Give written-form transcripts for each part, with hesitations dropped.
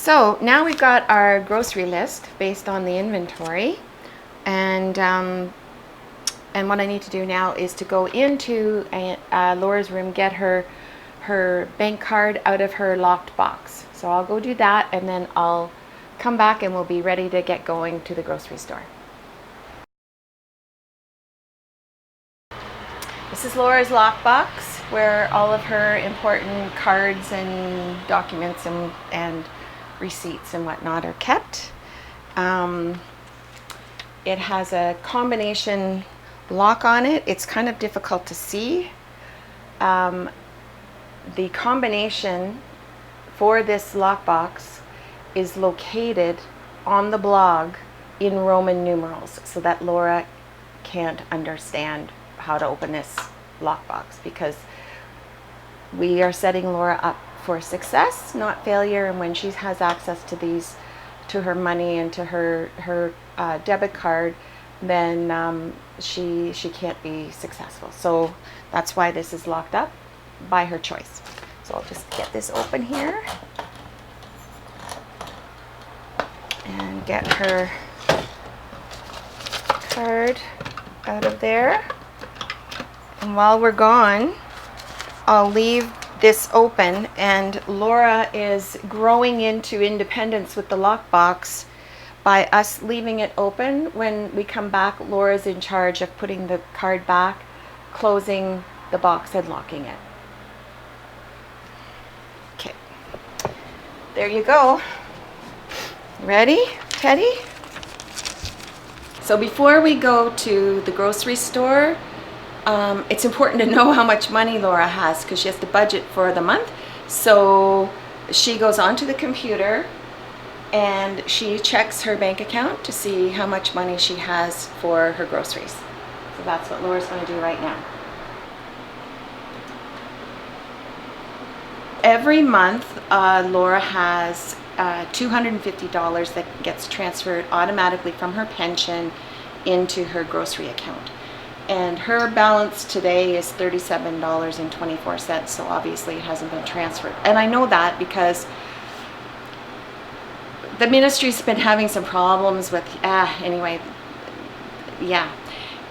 So now we've got our grocery list based on the inventory, and what I need to do now is to go into Laura's room, get her bank card out of her locked box. So I'll go do that, and then I'll come back and we'll be ready to get going to the grocery store. This is Laura's lockbox, where all of her important cards and documents and receipts and whatnot are kept. It has a combination lock on it. It's kind of difficult to see. The combination for this lockbox is located on the blog in Roman numerals, so that Laura can't understand how to open this lockbox, because we are setting Laura up for success, not failure. And when she has access to these, to her money and to her debit card, then she can't be successful. So that's why this is locked up by her choice. So I'll just get this open here and get her card out of there. And while we're gone, I'll leave this open, and Laura is growing into independence with the lockbox by us leaving it open. When we come back, Laura's in charge of putting the card back, closing the box and locking it. Okay, there you go. Ready, Teddy? So before we go to the grocery store, it's important to know how much money Laura has, because she has to budget for the month. So she goes onto the computer and she checks her bank account to see how much money she has for her groceries. So that's what Laura's going to do right now. Every month, Laura has $250 that gets transferred automatically from her pension into her grocery account. And her balance today is $37.24, so obviously it hasn't been transferred. And I know that because the ministry's been having some problems with, anyway, yeah.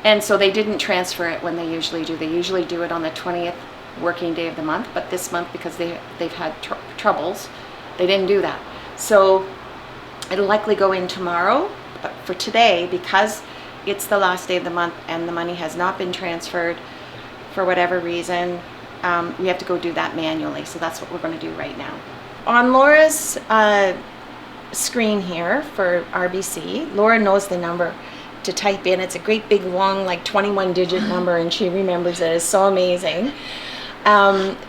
And so they didn't transfer it when they usually do. They usually do it on the 20th working day of the month, but this month, because they've had troubles, they didn't do that. So it'll likely go in tomorrow, but for today, because it's the last day of the month and the money has not been transferred for whatever reason, we have to go do that manually. So that's what we're going to do right now. On Laura's screen here for RBC, Laura knows the number to type in. It's a great big long, like 21-digit number, and she remembers it. It's so amazing.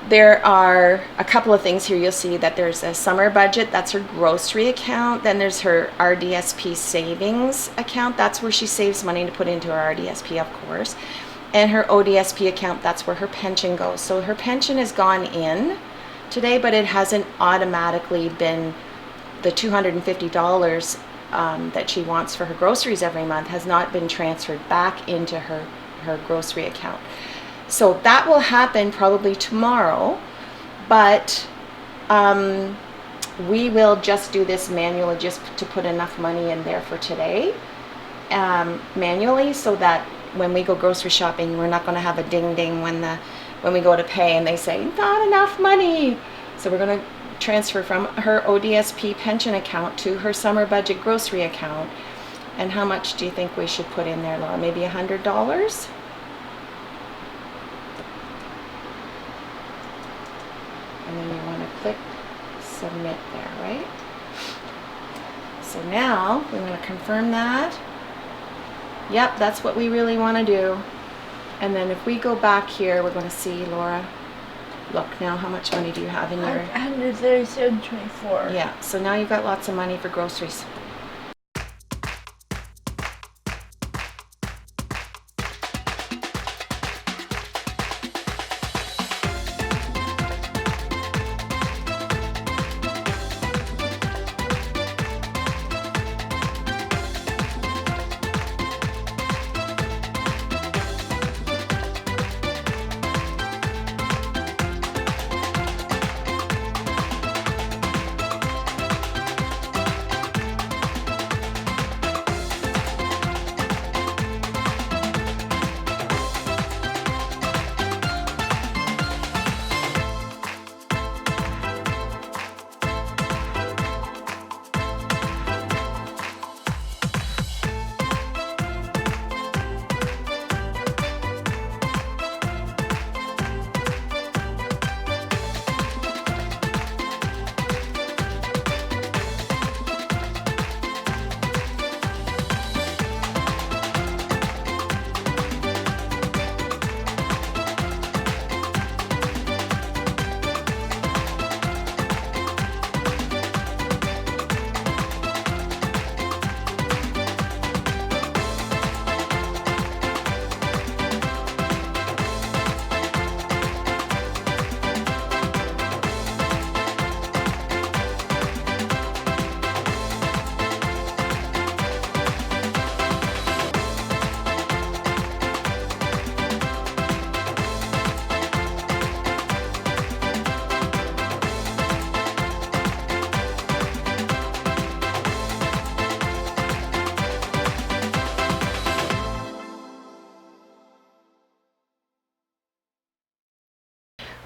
There are a couple of things here. You'll see that there's a summer budget, that's her grocery account. Then there's her RDSP savings account. That's where she saves money to put into her RDSP, of course. And her ODSP account, that's where her pension goes. So her pension has gone in today, but it hasn't automatically been the $250 that she wants for her groceries every month has not been transferred back into her grocery account. So that will happen probably tomorrow, but we will just do this manually, just to put enough money in there for today, manually, so that when we go grocery shopping, we're not going to have a ding ding when we go to pay and they say not enough money. So we're going to transfer from her ODSP pension account to her summer budget grocery account. And how much do you think we should put in there, Laura? Maybe $100? And then you want to click submit there, right? So now we want to confirm that. Yep, that's what we really want to do. And then if we go back here, we're going to see, Laura, look now, how much money do you have in your... $137.24. Yeah, so now you've got lots of money for groceries.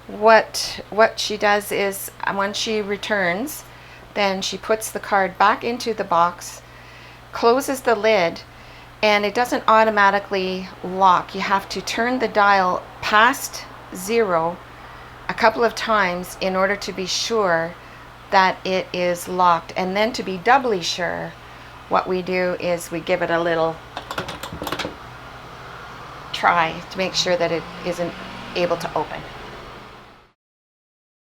what she does is when she returns, then she puts the card back into the box, closes the lid, and it doesn't automatically lock. You have to turn the dial past 0 a couple of times in order to be sure that it is locked. And then to be doubly sure, what we do is we give it a little try to make sure that it isn't able to open.